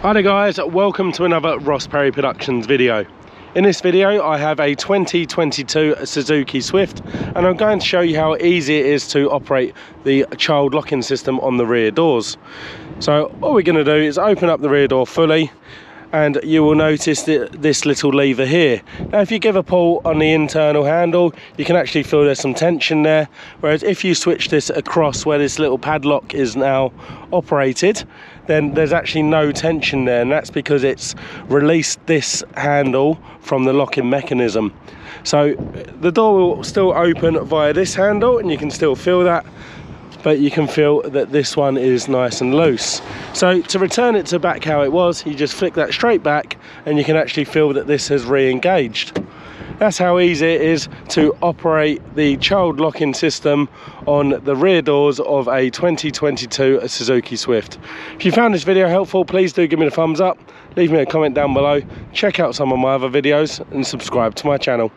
Hi there guys, welcome to another Ross Perry Productions video. In this video I have a 2022 Suzuki Swift and I'm going to show you how easy it is to operate the child locking system on the rear doors. So all we're going to do is open up the rear door fully and you will notice this little lever here. Now if you give a pull on the internal handle, you can actually feel there's some tension there, whereas if you switch this across where this little padlock is now operated, then there's actually no tension there, and that's because it's released this handle from the locking mechanism. So the door will still open via this handle and you can still feel that, but you can feel that this one is nice and loose. So to return it to back how it was, you just flick that straight back and you can actually feel that this has re-engaged. That's how easy it is to operate the child locking system on the rear doors of a 2022 Suzuki Swift. If you found this video helpful, please do give me a thumbs up, leave me a comment down below, check out some of my other videos and subscribe to my channel.